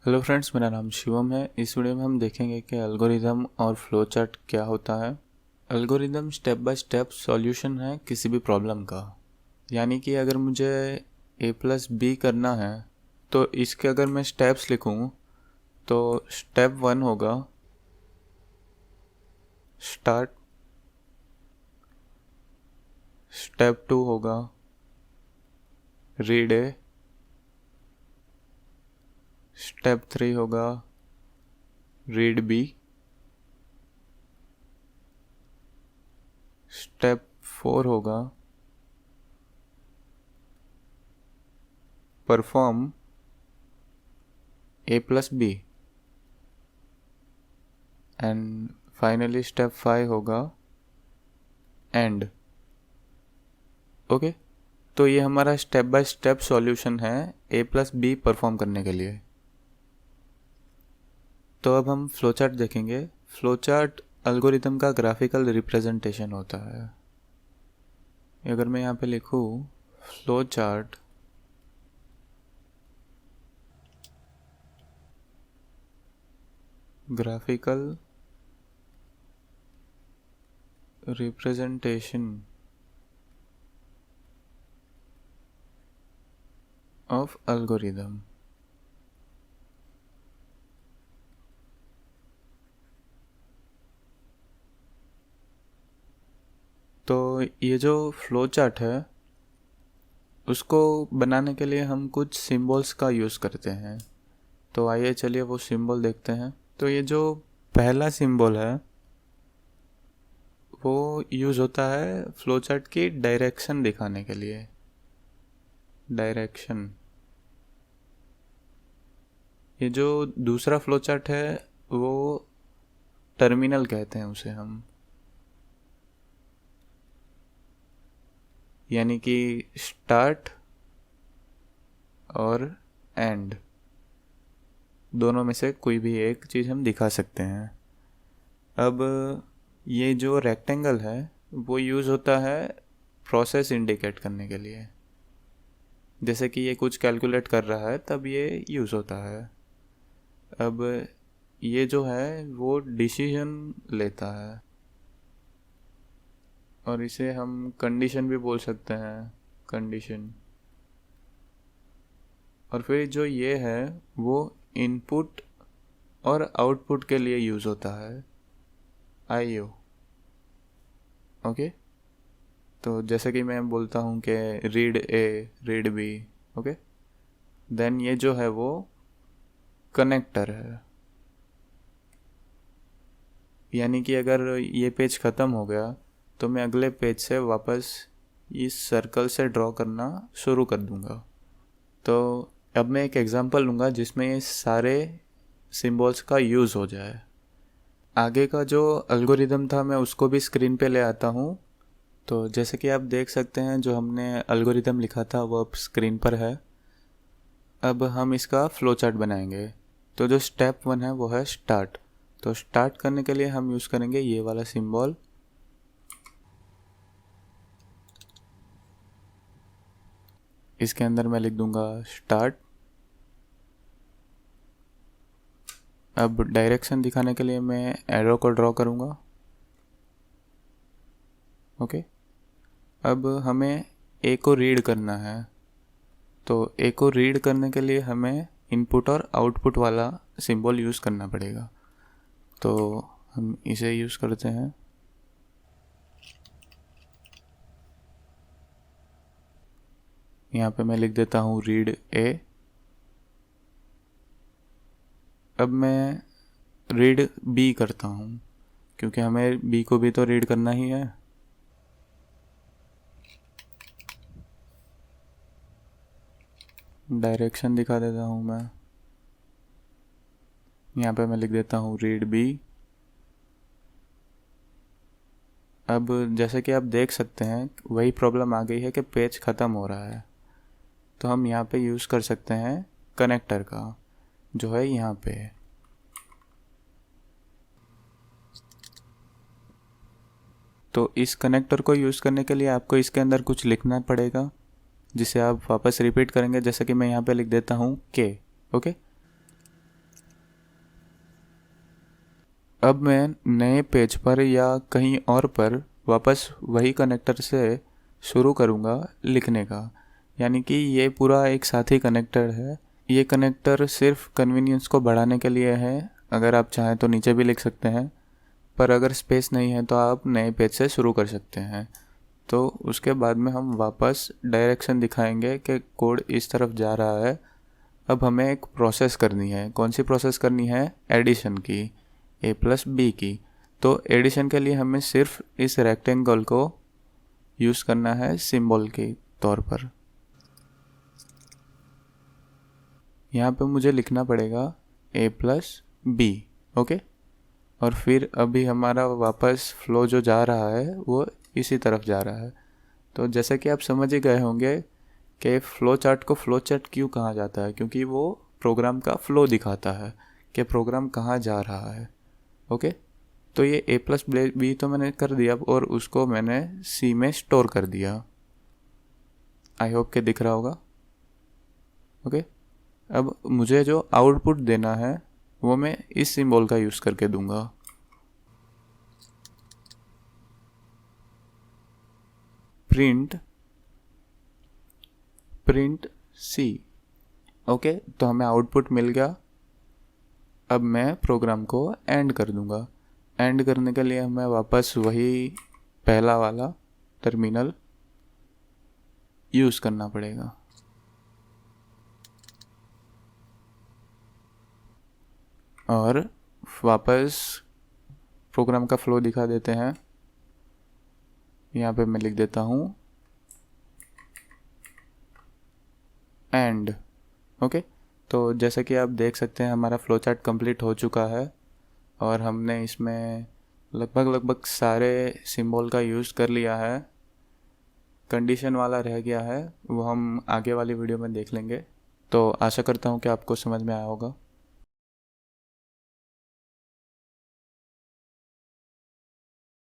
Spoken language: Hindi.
हेलो फ्रेंड्स, मेरा नाम शिवम है। इस वीडियो में हम देखेंगे कि एल्गोरिदम और फ्लो चार्ट क्या होता है। Algorithm step by step solution है किसी भी प्रॉब्लम का। यानी कि अगर मुझे a+b करना है तो इसके अगर मैं स्टेप्स लिखूं तो स्टेप 1 होगा स्टार्ट, स्टेप 2 होगा रीड ए, स्टेप 3 होगा रीड बी, स्टेप 4 होगा perform a+b and finally step 5 होगा एंड। ओके, तो ये हमारा स्टेप बाय स्टेप सॉल्यूशन है a+b परफॉर्म करने के लिए। तो अब हम फ्लो चार्ट देखेंगे। फ्लो चार्ट एल्गोरिथम का ग्राफिकल रिप्रेजेंटेशन होता है। अगर मैं यहाँ पे लिखूँ flow chart graphical representation of algorithm, तो ये जो फ्लो चार्ट है उसको बनाने के लिए हम कुछ सिंबल्स का यूज़ करते हैं। तो आइए चलिए वो सिंबल देखते हैं। तो ये जो पहला सिंबल है वो यूज़ होता है फ्लो चार्ट की डायरेक्शन दिखाने के लिए। डायरेक्शन। ये जो दूसरा फ्लो चार्ट है वो टर्मिनल कहते हैं उसे हम, यानी कि स्टार्ट और एंड दोनों में से कोई भी एक चीज़ हम दिखा सकते हैं। अब ये जो रेक्टेंगल है वो यूज़ होता है प्रोसेस इंडिकेट करने के लिए। जैसे कि ये कुछ कैलकुलेट कर रहा है तब ये यूज़ होता है। अब ये जो है वो डिसीजन लेता है और इसे हम कंडीशन भी बोल सकते हैं, कंडीशन। और फिर जो ये है वो इनपुट और आउटपुट के लिए यूज़ होता है, IO। ओके, तो जैसे कि मैं बोलता हूँ कि read A, read B, okay, then ये जो है वो कनेक्टर है। यानी कि अगर ये पेज ख़त्म हो गया तो मैं अगले पेज से वापस इस सर्कल से ड्रॉ करना शुरू कर दूँगा। तो अब मैं एक एग्जांपल लूँगा जिसमें ये सारे सिंबल्स का यूज़ हो जाए। आगे का जो एल्गोरिदम था मैं उसको भी स्क्रीन पे ले आता हूँ। तो जैसे कि आप देख सकते हैं जो हमने एल्गोरिदम लिखा था वो अब स्क्रीन पर है। अब हम इसका फ्लो चार्ट बनाएंगे। तो जो स्टेप 1 है वो है स्टार्ट। तो स्टार्ट करने के लिए हम यूज़ करेंगे ये वाला सिंबल। इसके अंदर मैं लिख दूंगा स्टार्ट। अब डायरेक्शन दिखाने के लिए मैं एरो को ड्रॉ करूंगा। ओके, अब हमें ए को रीड करना है। तो ए को रीड करने के लिए हमें इनपुट और आउटपुट वाला सिंबल यूज़ करना पड़ेगा। तो हम इसे यूज़ करते हैं। यहाँ पे मैं लिख देता हूँ रीड ए। अब मैं रीड बी करता हूँ क्योंकि हमें बी को भी तो रीड करना ही है। डायरेक्शन दिखा देता हूँ मैं। यहाँ पे मैं लिख देता हूँ रीड बी। अब जैसे कि आप देख सकते हैं वही प्रॉब्लम आ गई है कि पेज ख़त्म हो रहा है। तो हम यहाँ पे यूज़ कर सकते हैं कनेक्टर का, जो है यहाँ पे। तो इस कनेक्टर को यूज़ करने के लिए आपको इसके अंदर कुछ लिखना पड़ेगा जिसे आप वापस रिपीट करेंगे। जैसे कि मैं यहाँ पे लिख देता हूँ के। ओके, अब मैं नए पेज पर या कहीं और पर वापस वही कनेक्टर से शुरू करूँगा लिखने का, यानी कि ये पूरा एक साथ ही कनेक्टर है। ये कनेक्टर सिर्फ कन्वीनियंस को बढ़ाने के लिए है। अगर आप चाहें तो नीचे भी लिख सकते हैं, पर अगर स्पेस नहीं है तो आप नए पेज से शुरू कर सकते हैं। तो उसके बाद में हम वापस डायरेक्शन दिखाएंगे कि कोड इस तरफ जा रहा है। अब हमें एक प्रोसेस करनी है। कौन सी प्रोसेस करनी है? एडिशन की, a+b की। तो एडिशन के लिए हमें सिर्फ इस रेक्टेंगल को यूज़ करना है सिंबल के तौर पर। यहाँ पे मुझे लिखना पड़ेगा a+b, ओके। और फिर अभी हमारा वापस फ्लो जो जा रहा है वो इसी तरफ जा रहा है। तो जैसा कि आप समझ ही गए होंगे कि फ़्लो चार्ट को फ़्लो चार्ट क्यों कहा जाता है, क्योंकि वो प्रोग्राम का फ़्लो दिखाता है कि प्रोग्राम कहाँ जा रहा है, ओके। तो ये a+b तो मैंने कर दिया और उसको मैंने c में स्टोर कर दिया। आई होप के दिख रहा होगा, ओके। अब मुझे जो आउटपुट देना है वो मैं इस सिंबल का यूज़ करके दूंगा। Print c, okay. तो हमें आउटपुट मिल गया। अब मैं प्रोग्राम को एंड कर दूंगा। एंड करने के लिए हमें वापस वही पहला वाला टर्मिनल यूज़ करना पड़ेगा। और वापस प्रोग्राम का फ्लो दिखा देते हैं। यहाँ पे मैं लिख देता हूँ एंड, ओके। तो जैसा कि आप देख सकते हैं हमारा फ्लो चार्ट कंप्लीट हो चुका है और हमने इसमें लगभग सारे सिंबल का यूज़ कर लिया है। कंडीशन वाला रह गया है, वो हम आगे वाली वीडियो में देख लेंगे। तो आशा करता हूँ कि आपको समझ में आया होगा।